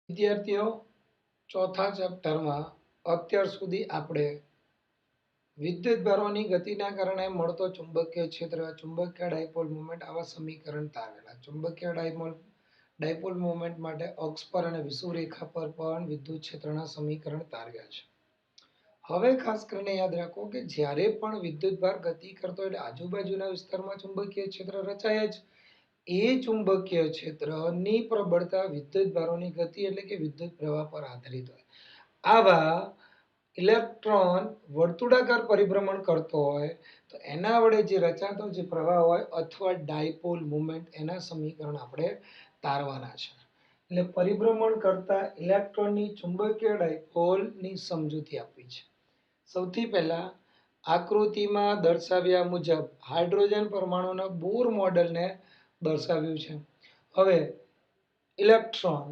વિદ્યાર્થીઓ ચોથા ચેપ્ટરમાં અત્યાર સુધી આપણે વિદ્યુતભારોની ગતિના કારણે મળતો ચુંબકીય ક્ષેત્ર, ચુંબકીય ડાયપોલ મોમેન્ટ આવા સમીકરણ તારવેલા. ચુંબકીય ડાયપોલ મોમેન્ટ માટે અક્ષ પર અને વિષુવરેખા પર પણ વિદ્યુત ક્ષેત્રના સમીકરણ તારવ્યા છે. હવે ખાસ કરીને યાદ રાખો કે જ્યારે પણ વિદ્યુતભાર ગતિ કરતો એટલે આજુબાજુના વિસ્તારમાં ચુંબકીય ક્ષેત્ર રચાય જ. એ ચુંબકીય ક્ષેત્રની પ્રબળતા વિદ્યુતભારોની ગતિ એટલે કે વિદ્યુત પ્રવાહ પર આધારિત હોય. આવા ઇલેક્ટ્રોન વર્તુળાકાર પરિભ્રમણ કરતો હોય તો એના વડે જે રચાતો જે પ્રવાહ હોય અથવા ડાયપોલ મોમેન્ટ એના સમીકરણ આપણે તારવાના છે. એટલે પરિભ્રમણ કરતા ઇલેક્ટ્રોનની ચુંબકીય ડાયપોલની સમજૂતી આપવી છે. સૌથી પહેલા આકૃતિમાં દર્શાવ્યા મુજબ હાઇડ્રોજન પરમાણુના બોર મોડેલને દર્શાવ્યું છે. હવે ઇલેક્ટ્રોન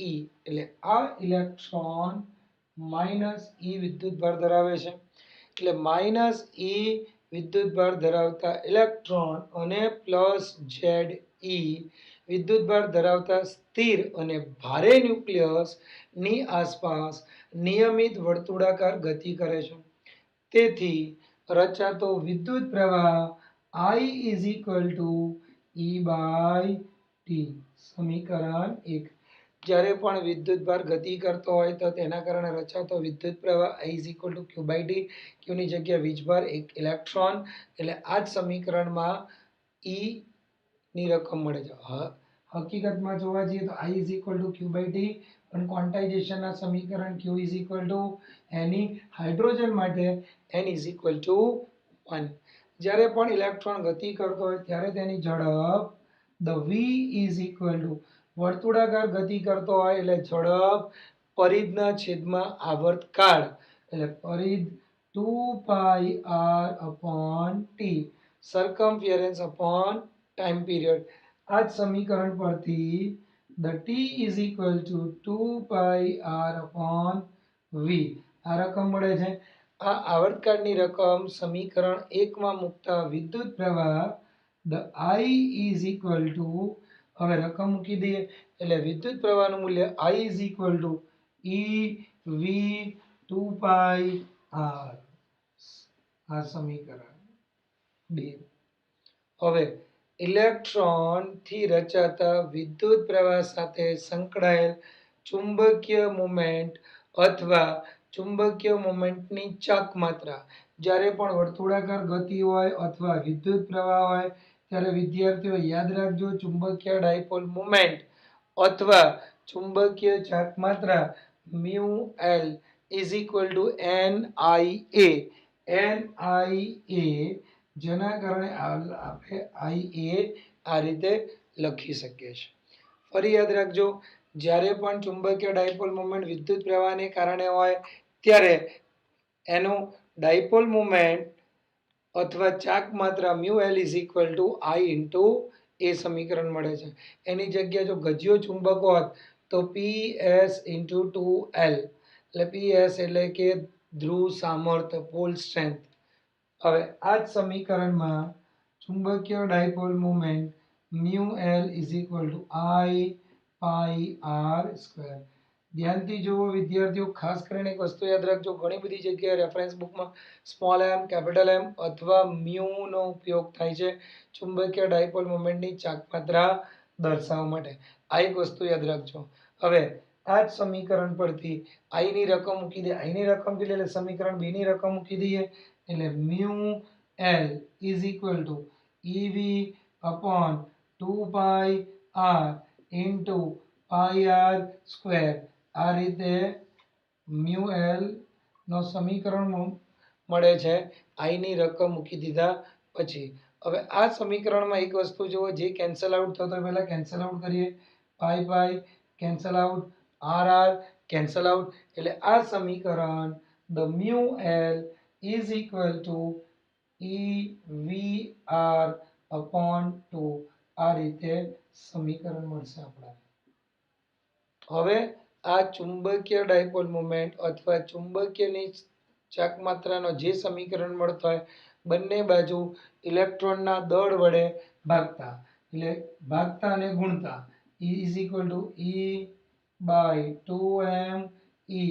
-e એટલે આ ઇલેક્ટ્રોન -e વિદ્યુતભાર ધરાવે છે. એટલે -e વિદ્યુતભાર ધરાવતા ઇલેક્ટ્રોન અને +Ze વિદ્યુતભાર ધરાવતા સ્થિર અને ભારે ન્યુક્લિયસ ની આસપાસ નિયમિત વર્તુળાકાર ગતિ કરે છે. તેથી રચાતો વિદ્યુત પ્રવાહ I E/T. સમીકરણ 1. જ્યારે પણ વિદ્યુતભાર ગતિ કરતો હોય તો તેના કારણે રચાતો વિદ્યુત પ્રવાહ I Q/T. Q ની જગ્યાએ વીજભાર એક ઇલેક્ટ્રોન એટલે આ જ સમીકરણમાં E ની રકમ મળે છે. હકીકતમાં જોવા જઈએ તો I Q/T પણ ક્વોન્ટાઇઝેશનના સમીકરણ Q Ne. હાઇડ્રોજન માટે N 1. જ્યારે પણ ઇલેક્ટ્રોન ગતિ કરતો હોય ત્યારે તેની ઝડપ V વર્તુળાકાર ગતિ કરતો હોય એટલે ઝડપ પરિઘના છેદમાં આવર્તકાળ એટલે પરિઘ 2πr/T circumference upon time period. આ જ સમીકરણ પરથી the T is equal to 2πr/V આ રકમ મળે છે. આ આવર્તકાળની રકમ સમીકરણ 1 માં મૂકતા વિદ્યુત પ્રવાહ the I is equal to હવે રકમ મૂકી દઈએ એટલે વિદ્યુત પ્રવાહનું મૂલ્ય I is equal to EV 2πr. આ સમીકરણ 2. હવે ઇલેક્ટ્રોન થી રચાતા વિદ્યુત પ્રવાહ સાથે સંકળાયેલ ચુંબકીય મોમેન્ટ અથવા ચુંબકીય મોમેન્ટની ચાક માત્રા. જ્યારે પણ વર્તુળાકાર ગતિ હોય અથવા વિદ્યુત પ્રવાહ હોય ત્યારે વિદ્યાર્થીઓ યાદ રાખજો ચુંબકીય ડાયપોલ મોમેન્ટ અથવા ચુંબકીય ચાક માત્રા μL is equal to NIA. જેના કારણે આપણે IA આ રીતે લખી શકીએ છીએ. ફરી યાદ રાખજો જ્યારે પણ ચુંબકીય ડાયપોલ મોમેન્ટ વિદ્યુત પ્રવાહને કારણે હોય ત્યારે એનું ડાયપોલ મોમેન્ટ અથવા ચાક માત્રા μL is equal to I into એ સમીકરણ મળે છે. એની જગ્યાએ જો ગજ્યો ચુંબક હોત તો PS into 2L એટલે PS એટલે કે ધ્રુવ સામર્થ્ય પોલ સ્ટ્રેન્થ. હવે આ જ સમીકરણમાં ચુંબકીય dipole moment μL is equal to I/R². ધ્યાનથી જુઓ વિદ્યાર્થીઓ, ખાસ કરીને એક વસ્તુ યાદ રાખજો, ઘણી બધી જગ્યાએ રેફરન્સ બુકમાં સ્મોલ m કેપિટલ M અથવા મ્યુ નો ઉપયોગ થાય છે ચુંબકીય ડાયપોલ મોમેન્ટની ચાક માત્રા દર્શાવવા માટે. આ એક વસ્તુ યાદ રાખજો. હવે આ જ સમીકરણ પરથી I ની રકમ મૂકી દે. I ની રકમ કેટલી એટલે સમીકરણ 2 ની રકમ મૂકી દઈએ એટલે μL is equal to EV/2πr into πr². આ રીતે μL નો સમીકરણ મળે છે I ની રકમ મૂકી દીધા પછી. હવે આ સમીકરણમાં એક વસ્તુ જુઓ, જે કેન્સલ આઉટ થતો પહેલા કેન્સલ આઉટ કરીએ. પાઈ cancel out, RR cancel out એટલે આ સમીકરણ the μL is equal to EVR/2 આ રીતે સમીકરણ મળશે આપણને. હવે આ ચુંબકીય ડાયપોલ મોમેન્ટ અથવા ચુંબકીયની ચાક માત્રાનો જે સમીકરણ મળતો હોય બંને બાજુ ઇલેક્ટ્રોનના દળ વડે ભાગતા એટલે ભાગતા અને ગુણતા E is equal to E by 2m e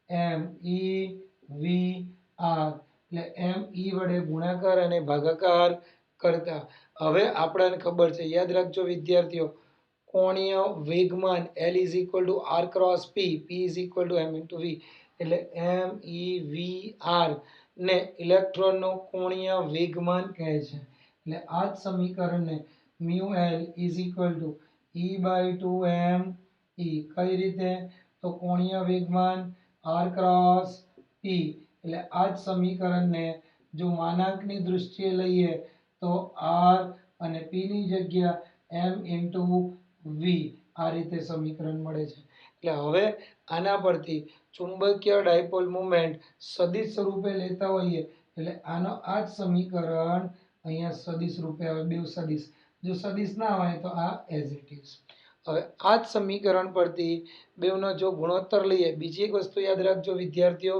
m e v r એટલે m e વડે ગુણાકાર અને ભાગાકાર કરતા. હવે આપણને ખબર છે, યાદ રાખજો વિદ્યાર્થીઓ, કોણીય વેગમાન L is equal to R cross P, P is equal to M into V, એટલે M E V R ને ઇલેક્ટ્રોનનો કોણીય વેગમાન કહે છે. એટલે આ જ સમીકરણને mu L is equal to E by 2m E કઈ રીતે? તો કોણીય વેગમાન R cross P, એટલે આ જ સમીકરણને જો માનાંકની દૃષ્ટિએ લઈએ તો R અને P ની જગ્યા M into V, આ રીતે સમીકરણ મળે છે. એટલે હવે આના પરથી ચુંબકીય ડાયપોલ મોમેન્ટ સદિશ સ્વરૂપે લેતા હોઈએ એટલે આનો આ જ સમીકરણ અહીંયા સદિશ રૂપે આવે, બે સદિશ. જો સદિશ ના હોય તો આ એઝ ઇટ ઇઝ. હવે આ જ સમીકરણ પરથી બેવનો જો ગુણોત્તર લઈએ, બીજી એક વસ્તુ યાદ રાખજો વિદ્યાર્થીઓ,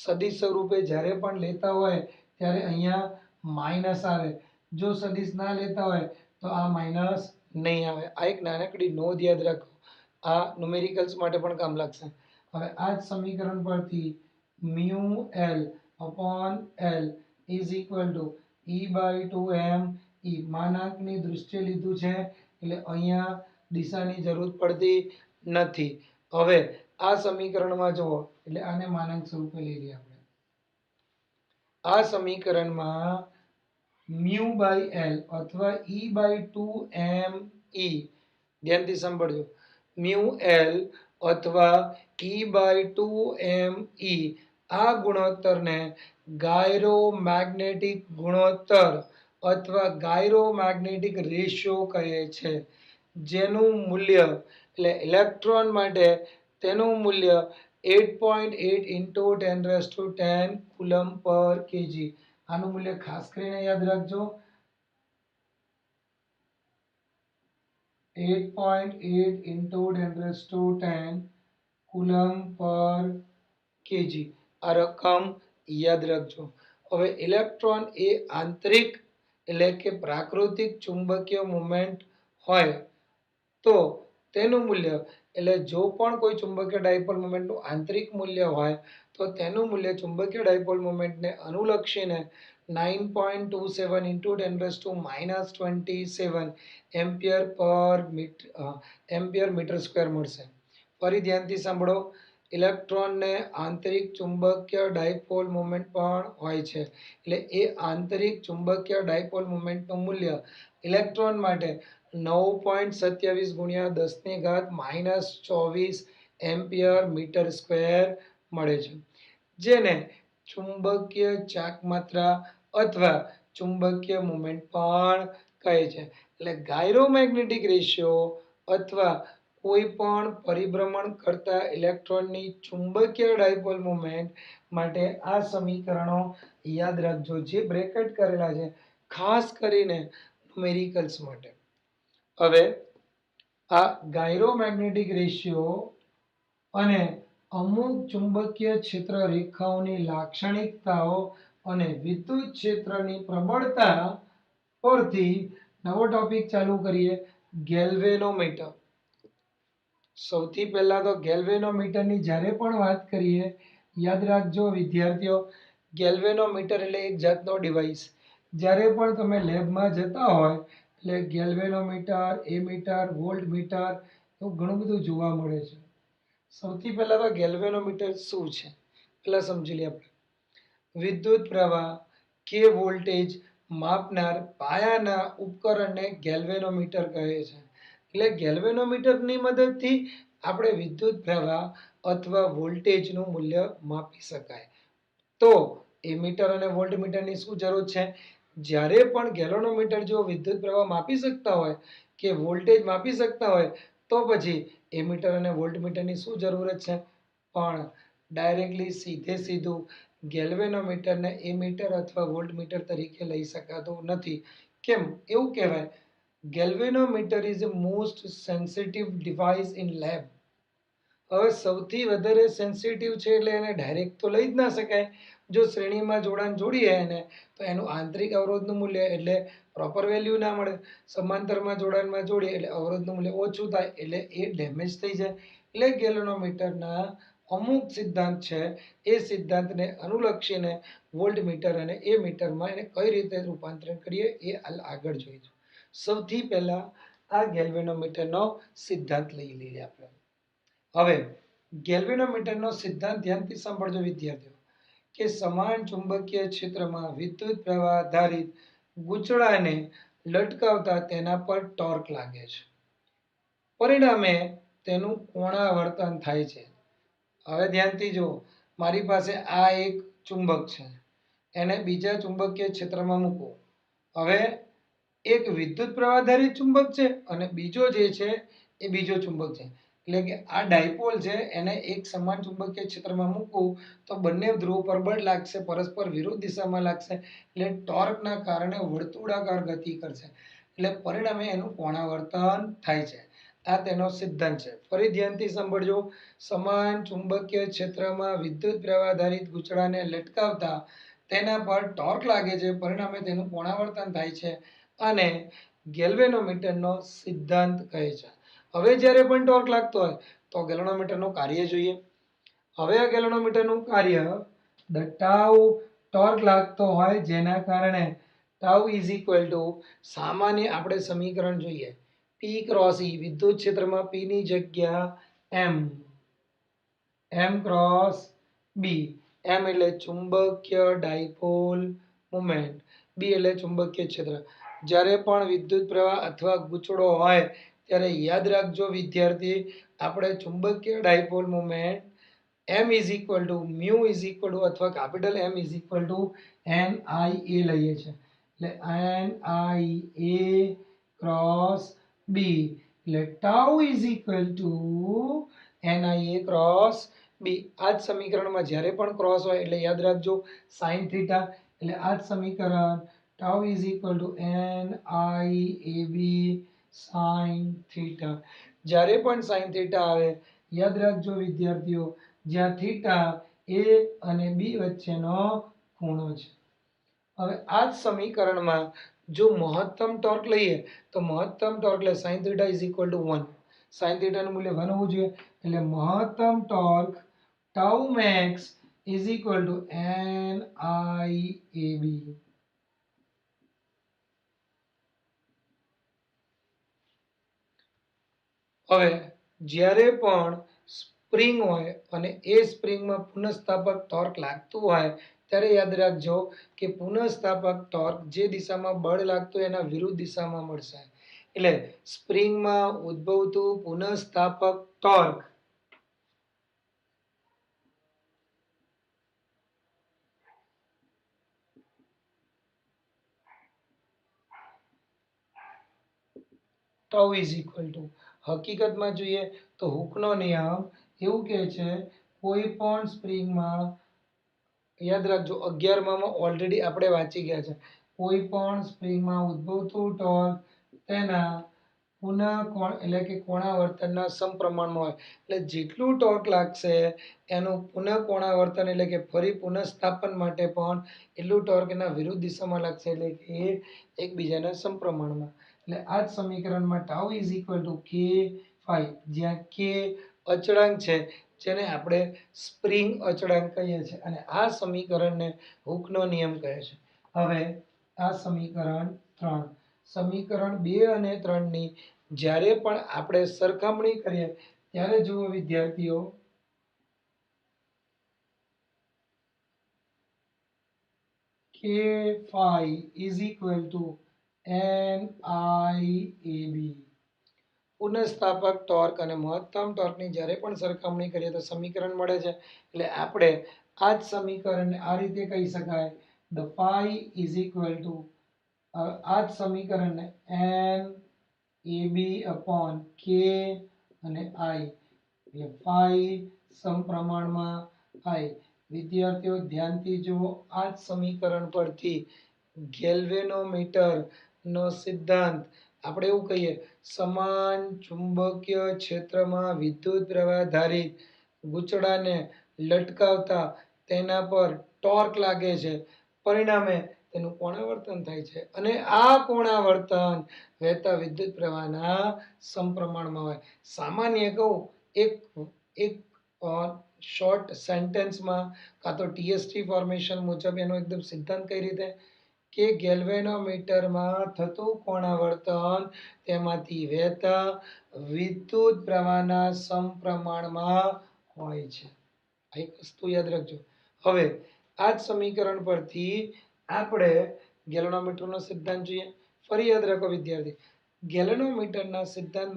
સદિશ સ્વરૂપે જ્યારે પણ લેતા હોય ત્યારે અહીંયા માઇનસ આવે. જો સદિશ ના લેતા હોય તો આ માઇનસ નહીં આવે. આ એક નાનકડી નોંધ યાદ રાખો, આ ન્યુમેરિકલ્સ માટે પણ કામ લાગશે. હવે આ જ સમીકરણ પરથી mu L upon L is equal to E by 2m E, માનાંકની દૃષ્ટિએ લીધું છે એટલે અહીંયા દિશાની જરૂર પડતી નથી. હવે આ સમીકરણમાં જુઓ એટલે આને માનાંક સ્વરૂપે લઈ લઈએ આપણે. આ સમીકરણમાં mu by L અથવા E by 2m E, ધ્યાનથી સાંભળજો, mu L અથવા E by 2m E, આ ગુણોત્તરને ગાયરોમેગ્નેટિક ગુણોત્તર અથવા ગાયરોમેગ્નેટિક રેશિયો કહે છે, જેનું મૂલ્ય એટલે ઇલેક્ટ્રોન માટે તેનું મૂલ્ય 8.8 into 10 કુલમ પર કેજી. આનું મૂલ્ય ખાસ કરીને યાદ રાખજો, 8.8 into 10 કુલમ પર કેજી. આ રકમ યાદ રાખજો. હવે ઇલેક્ટ્રોન એ આંતરિક એટલે કે પ્રાકૃતિક ચુંબકીય મોમેન્ટ હોય તો તેનું મૂલ્ય, એટલે જો પણ કોઈ ચુંબકીય ડાયપોલ મોમેન્ટનું આંતરિક મૂલ્ય હોય તો તેનું મૂલ્ય ચુંબકીય ડાયપોલ મોમેન્ટને અનુલક્ષીને 9.27 into 10 - 27 એમ્પિયર મીટર સ્ક્વેર મળશે. ફરી ધ્યાનથી સાંભળો, ઇલેક્ટ્રોનને આંતરિક ચુંબકીય ડાયપોલ મોમેન્ટ પણ હોય છે, એટલે એ આંતરિક ચુંબકીય ડાયપોલ મોમેન્ટનું મૂલ્ય ઇલેક્ટ્રોન માટે 9.27 ગુણ્યા 10 - 24 એમ્પિયર મીટર સ્ક્વેર મળે છે, જેને ચુંબકીય ચાકમાત્રા અથવા ચુંબકીય મોમેન્ટ પણ કહે છે. એટલે ગાયરોમેગ્નેટિક રેશિયો અથવા કોઈ પણ પરિભ્રમણ કરતા ઇલેક્ટ્રોનની ચુંબકીય ડાયપોલ મોમેન્ટ માટે આ સમીકરણો યાદ રાખજો, જે બ્રેકેટ કરેલા છે ખાસ કરીને ન્યુમેરિકલ્સ માટે. હવે આ ગાયરોમેગ્નેટિક રેશિયો અને અમુક ચુંબકીય ક્ષેત્ર રેખાઓની લાક્ષણિકતાઓ અને વિદ્યુત ક્ષેત્રની પ્રબળતા પરથી નવો ટોપિક ચાલુ કરીએ, ગેલ્વેનોમીટર. સૌથી પહેલા તો ગેલ્વેનોમીટરની જ્યારે પણ વાત કરીએ યાદ રાખજો વિદ્યાર્થીઓ, ગેલ્વેનોમીટર એટલે એક જાતનો ડિવાઇસ. જ્યારે પણ તમે લેબમાં જતા હોય એટલે ગેલ્વેનોમીટર, એમીટર, વોલ્ટમીટર એવું ઘણું બધું જોવા મળે છે. સૌથી પહેલા તો ગેલ્વેનોમીટર શું છે પહેલા સમજી લઈએ આપણે. વિદ્યુત પ્રવાહ કે વોલ્ટેજ માપનાર પાયાના ઉપકરણને ગેલ્વેનોમીટર કહે છે. એટલે ગેલ્વેનોમીટરની મદદથી આપણે વિદ્યુત પ્રવાહ અથવા વોલ્ટેજનું મૂલ્ય માપી શકાય. તો એમીટર અને વોલ્ટમીટરની શું જરૂર છે? જ્યારે પણ ગેલ્વેનોમીટર જો વિદ્યુત પ્રવાહ માપી શકતા હોય કે વોલ્ટેજ માપી શકતા હોય તો પછી એમીટર અને વોલ્ટમીટરની શું જરૂરત છે? પણ ડાયરેક્ટલી સીધું ગેલ્વેનોમીટરને એમીટર અથવા વોલ્ટમીટર તરીકે લઈ શકાતું નથી. કેમ એવું કહેવાય? Galvanometer is a most sensitive device in lab. હવે સૌથી વધારે સેન્સિટિવ છે એટલે એને ડાયરેક્ટ તો લઈ જ ના શકાય. જો શ્રેણીમાં જોડાણ જોડીએ એને તો એનું આંતરિક અવરોધનું મૂલ્ય એટલે પ્રોપર વેલ્યુ ના મળે. સમાંતરમાં જોડાણમાં જોડીએ એટલે અવરોધનું મૂલ્ય ઓછું થાય એટલે એ ડેમેજ થઈ જાય. એટલે ગેલ્વેનોમીટરના અમુક સિદ્ધાંત છે એ સિદ્ધાંતને અનુલક્ષીને વોલ્ટમીટર અને એ મીટરમાં એને કઈ રીતે રૂપાંતરણ કરીએ એ આગળ જોઈશું. સૌથી પહેલા આ ગેલ્વેનોમીટરનો સિદ્ધાંત લઈ લઈએ આપણે. હવે ગેલ્વેનોમીટરનો સિદ્ધાંત ધ્યાનથી સાંભળજો વિદ્યાર્થીઓ, કે સમાન ચુંબકીય ક્ષેત્રમાં વિદ્યુત પ્રવાહ આધારિત ગૂંચળાને લટકાવતા તેના પર ટોર્ક લાગે છે. પરિણામે તેનું કોણાવર્તન થાય છે. હવે ધ્યાનથી જુઓ, મારી પાસે આ એક ચુંબક છે, એને બીજા ચુંબકીય ક્ષેત્રમાં મૂકો. હવે એક વિદ્યુત પ્રવાહ આધારિત ચુંબક છે અને બીજો જે છે એ બીજો ચુંબક છે. એટલે કે આ ડાયપોલ છે એને એક સમાન ચુંબકીય ક્ષેત્રમાં મૂકવું તો બંને ધ્રુવ પર બળ લાગશે, પરસ્પર વિરુદ્ધ દિશામાં લાગશે, એટલે ટોર્કના કારણે વર્તુળાકાર ગતિ કરશે, એટલે પરિણામે એનું કોણાવર્તન થાય છે. આ તેનો સિદ્ધાંત છે. ફરી ધ્યાનથી સાંભળજો. સમાન ચુંબકીય ક્ષેત્રમાં વિદ્યુત પ્રવાહ આધારિત ગૂંચળાને લટકાવતા તેના પર ટોર્ક લાગે છે, પરિણામે તેનું કોણાવર્તન થાય છે અને ગેલ્વેનોમીટરનો સિદ્ધાંત કહે છે. હવે જ્યારે પણ ટોર્ક લાગતો હોય તો ગેલ્વેનોમીટરનું કાર્ય જોઈએ. હવે આ ગેલ્વેનોમીટરનું કાર્ય ધ ટાઉ ટોર્ક લાગતો હોય જેના કારણે ટાઉ ઇઝ ઇક્વલ ટુ સામાન્ય આપણે સમીકરણ જોઈએ. P ક્રોસ E વિદ્યુત ક્ષેત્રમાં P ની જગ્યા M ક્રોસ B. M એટલે ચુંબકીય ડાયપોલ મોમેન્ટ, B એટલે ચુંબકીય ક્ષેત્ર. જ્યારે પણ વિદ્યુત પ્રવાહ અથવા ગૂંચળો હોય ત્યારે યાદ રાખજો વિદ્યાર્થી, આપણે ચુંબકીય dipole moment M is equal to mu is equal to અથવા capital M is equal to NIA લઈએ છીએ. એટલે NIA ક્રોસ B એટલે tau is equal to NIA cross B. આ જ સમીકરણમાં જ્યારે પણ ક્રોસ હોય એટલે યાદ રાખજો sin થીટા, એટલે આ જ સમીકરણ tau is equal to NIAB sin theta. જ્યારે પણ sin થીટા આવે યાદ રાખજો વિદ્યાર્થીઓ, જ્યાં થીટા A અને B વચ્ચેનો ખૂણો છે. હવે આ જ સમીકરણમાં જો મહત્તમ ટોર્ક લઈએ તો મહત્તમ ટોર્ક એટલે sin theta is equal to 1. sin થીટાનું મૂલ્ય 1 હોવું જોઈએ, એટલે મહત્તમ torque tau max is equal to NIAB. હવે જ્યારે પણ સ્પ્રિંગ હોય અને એ સ્પ્રિંગમાં પુનઃસ્થાપક ટોર્ક લાગતું હોય ત્યારે યાદ રાખજો કે પુનઃસ્થાપક ટોર્ક જે દિશામાં બળ લાગતું હોય એના વિરુદ્ધ દિશામાં મળશે. એટલે સ્પ્રિંગમાં ઉદ્ભવતું પુનઃસ્થાપક torque tau is equal to, હકીકતમાં જોઈએ તો હુકનો નિયમ એવું કહે છે કોઈ પણ સ્પ્રિંગમાં, યાદ રાખજો 11માં ઓલરેડી આપણે વાંચી ગયા છે, કોઈ પણ સ્પ્રિંગમાં ઉદ્ભવતું ટોર્ક તેના પુનઃ કોણ એટલે કે કોણાવર્તનના સમપ્રમાણમાં હોય. એટલે જેટલું ટોર્ક લાગશે એનું પુનઃ કોણાવર્તન એટલે કે ફરી પુનઃસ્થાપન માટે પણ એટલું ટોર્ક એના વિરુદ્ધ દિશામાં લાગશે, એટલે કે એકબીજાના સમપ્રમાણમાં. એટલે આ જ સમીકરણમાં tau is equal two K5, જ્યાં K અચળાંક છે જેને આપણે સ્પ્રિંગ અચળાંક કહીએ છીએ, અને આ સમીકરણને હુકનો નિયમ કહે છે. હવે આ સમીકરણ 3, સમીકરણ 2 અને 3 ની જ્યારે પણ આપણે સરખામણી કરીએ ત્યારે જુઓ વિદ્યાર્થીઓ, K5 is equal to NIAB. પુનઃસ્થાપક ટોર્ક અને મહત્તમ ટોર્કની જ્યારે પણ સરખામણી કરીએ તો સમીકરણ મળે છે. એટલે આપણે આ જ સમીકરણને આ રીતે કહી શકાય, the phi is equal to, આ જ સમીકરણને NAB upon K અને I, એટલે phi સમપ્રમાણમાં I. વિદ્યાર્થીઓ ધ્યાનથી જુઓ, આ જ સમીકરણ પરથી ગેલ્વેનોમીટર નો સિદ્ધાંત આપણે એવું કહીએ, સમાન ચુંબકીય ક્ષેત્રમાં વિદ્યુત પ્રવાહ ધારિત ગૂંચળાને લટકાવતા તેના પર ટોર્ક લાગે છે, પરિણામે તેનું કોણાવર્તન થાય છે અને આ કોણાવર્તન વહેતા વિદ્યુત પ્રવાહના સમપ્રમાણમાં હોય. સામાન્ય કહું એક એક શોર્ટ સેન્ટેન્સમાં કાં તો ટીએસટી ફોર્મેશન મુજબ એનો એકદમ સિદ્ધાંત કઈ રીતે કે ગેલ્વેનોમીટરમાં થતું કોણાવર્તન તેમાંથી વહેતા વિદ્યુત પ્રવાહના સમપ્રમાણમાં હોય છે. આ એક વસ્તુ યાદ રાખજો. હવે આ જ સમીકરણ પરથી આપણે ગેલ્વેનોમીટરનો સિદ્ધાંત જોઈએ. ફરી યાદ રાખો વિદ્યાર્થી, ગેલ્વેનોમીટરના સિદ્ધાંત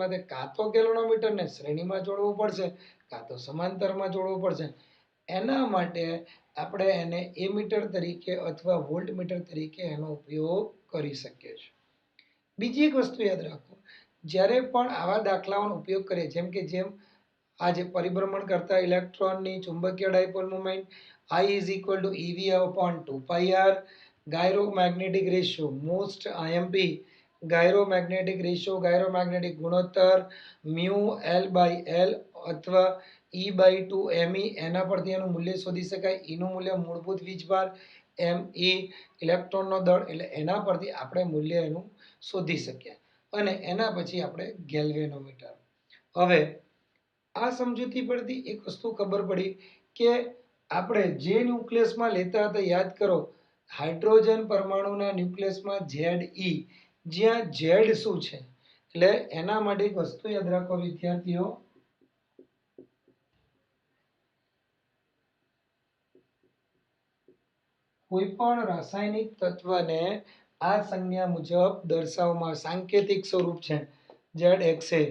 માટે કાં તો ગેલ્વેનોમીટરને શ્રેણીમાં જોડવું પડશે કાં તો સમાંતરમાં જોડવું પડશે. એના માટે આપણે એને એમીટર તરીકે અથવા વોલ્ટમીટર તરીકે એનો ઉપયોગ કરી શકીએ છીએ. બીજી એક વસ્તુ યાદ રાખો, જ્યારે પણ આવા દાખલાઓનો ઉપયોગ કરીએ, જેમ આ જે પરિભ્રમણ કરતા ઇલેક્ટ્રોનની ચુંબકીય dipole moment I is equal to EV upon 2 pi r, gyromagnetic ratio most IMP, gyromagnetic ગુણોત્તર mu L by L અથવા E by 2 me, એના પરથી એનું મૂલ્ય શોધી શકાય. E નું મૂલ્ય મૂળભૂત વીજભાર, me ઇલેક્ટ્રોનનો દળ, એટલે એના પરથી આપણે મૂલ્ય એનું શોધી શકીએ. અને એના પછી આપણે ગેલ્વેનોમીટર. હવે આ સમજૂતી પરથી એક વસ્તુ ખબર પડી કે આપણે જે ન્યુક્લિયસમાં લેતા હતા, યાદ કરો, હાઇડ્રોજન પરમાણુના ન્યુક્લિયસમાં Ze, જ્યાં Z શું છે, એટલે એના માટે એક વસ્તુ યાદ રાખો વિદ્યાર્થીઓ, કોઈ પણ રાસાયણિક તત્વને આ સંજ્ઞા મુજબ દર્શાવવામાં સાંકેતિક સ્વરૂપ છે. ZXA,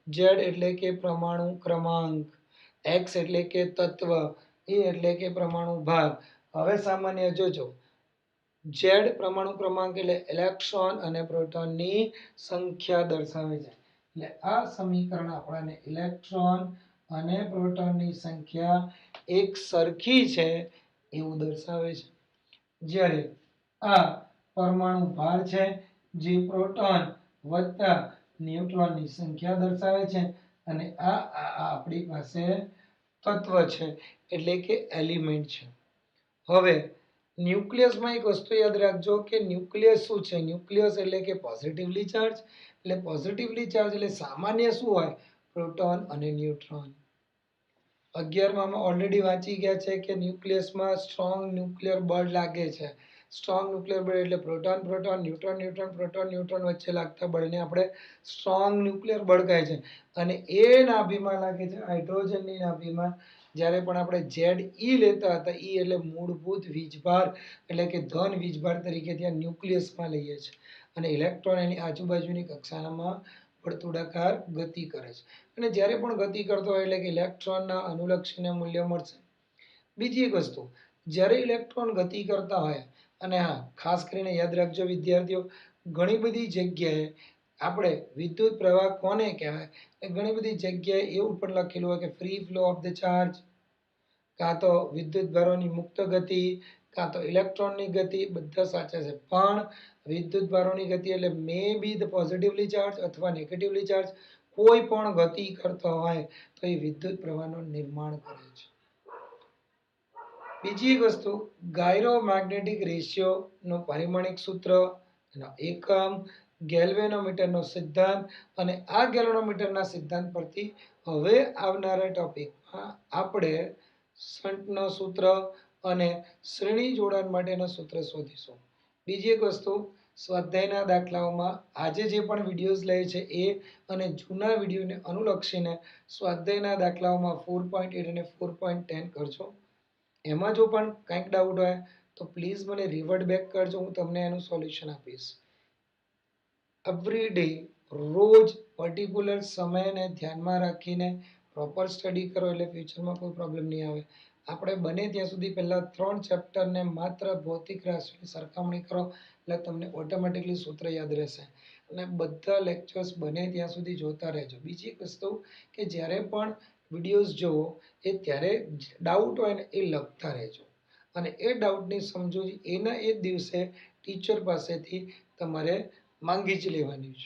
Z એટલે કે પરમાણુ ક્રમાંક, X એટલે કે તત્વ, A એટલે કે પરમાણુ ભાર. હવે સામાન્ય જોજો, Z પરમાણુ ક્રમાંક એટલે ઇલેક્ટ્રોન અને પ્રોટોનની સંખ્યા દર્શાવે છે. એટલે આ સમીકરણ આપણને ઇલેક્ટ્રોન અને પ્રોટોનની સંખ્યા એક સરખી છે એવું દર્શાવે છે. જ્યારે આ પરમાણુ ભાર છે, જે પ્રોટોન વત્તા ન્યુટ્રોનની સંખ્યા દર્શાવે છે, અને આ આપણી પાસે તત્વ છે એટલે કે એલિમેન્ટ છે. હવે ન્યુક્લિયસમાં એક વસ્તુ યાદ રાખજો કે ન્યુક્લિયસ શું છે. ન્યુક્લિયસ એટલે કે પોઝિટિવલી ચાર્જ, એટલે સામાન્ય શું હોય, પ્રોટોન અને ન્યુટ્રોન. 11માં ઓલરેડી વાંચી ગયા છે કે ન્યુક્લિયસમાં સ્ટ્રોંગ ન્યુક્લિયર બળ લાગે છે. સ્ટ્રોંગ ન્યુક્લિયર બળ એટલે proton proton, neutron neutron, proton neutron વચ્ચે લાગતા બળને આપણે સ્ટ્રોંગ ન્યુક્લિયર બળ કહે છે. અને એ નાભીમાં લાગે છે, હાઇડ્રોજનની નાભીમાં. જ્યારે પણ આપણે Ze લેતા હતા, E એટલે મૂળભૂત વીજભાર, એટલે કે ધન વીજભાર તરીકે ત્યાં ન્યુક્લિયસમાં લઈએ છીએ. અને ઇલેક્ટ્રોન એની આજુબાજુની કક્ષામાં વર્તુળાકાર ગતિ કરે છે. અને જ્યારે પણ ગતિ કરતો હોય એટલે કે ઇલેક્ટ્રોનના અનુલક્ષીને મૂલ્ય મળશે. બીજી એક વસ્તુ, જ્યારે ઇલેક્ટ્રોન ગતિ કરતા હોય, અને હા, ખાસ કરીને યાદ રાખજો વિદ્યાર્થીઓ, ઘણી બધી જગ્યાએ આપણે વિદ્યુત પ્રવાહ કોને કહેવાય, ઘણી બધી જગ્યાએ એવું પણ લખેલું હોય કે free flow of the charge, કાં તો વિદ્યુત ભારોની મુક્ત ગતિ, કાં તો ઇલેક્ટ્રોનની ગતિ, બધા સાચા છે. પણ વિદ્યુત ભારોની ગતિ એટલે મે બી ધ પોઝિટિવલી ચાર્જ અથવા નેગેટિવલી ચાર્જ, કોઈ પણ ગતિ કરતો હોય તો એ વિદ્યુત પ્રવાહનું નિર્માણ કરે છે. બીજી એક વસ્તુ, ગાયરોમેગ્નેટિક રેશિયો નું પરિમાણિક સૂત્ર, એનો એકમ, ગેલ્વેનોમીટરનો સિદ્ધાંત, અને આ ગેલ્વેનોમીટરના સિદ્ધાંત પરથી હવે આવનારા ટોપિકમાં આપણે શન્ટનો સૂત્ર અને શ્રેણી જોડાણ માટેનો સૂત્ર શોધીશું. બીજી એક વસ્તુ, સ્વાધ્યાયના દાખલાઓમાં આજે જે પણ વિડીયોઝ લે છે એ અને જૂના વિડીયોને અનુલક્ષીને સ્વાધ્યાયના દાખલાઓમાં 4.8 અને 4.10 કરજો. એમાં જો પણ કંઈક ડાઉટ હોય તો પ્લીઝ મને રિવર્ટ બેક કરજો, હું તમને એનું સોલ્યુશન આપીશ. એવરી ડે, રોજ પર્ટિક્યુલર સમયને ધ્યાનમાં રાખીને પ્રોપર સ્ટડી કરો એટલે ફ્યુચરમાં કોઈ પ્રોબ્લેમ નહીં આવે. આપણે બને ત્યાં સુધી પહેલાં 3 ચેપ્ટરને માત્ર ભૌતિક રાશિની સરખામણી કરો એટલે તમને ઓટોમેટિકલી સૂત્ર યાદ રહેશે. અને બધા લેક્ચર્સ બને ત્યાં સુધી જોતા રહેજો. બીજી એક વસ્તુ કે જ્યારે પણ વિડીયોઝ જુઓ એ ત્યારે ડાઉટ હોય ને એ લખતા રહેજો. અને એ ડાઉટની સમજૂતી એના એ જ દિવસે ટીચર પાસેથી તમારે માંગી જ લેવાની છે.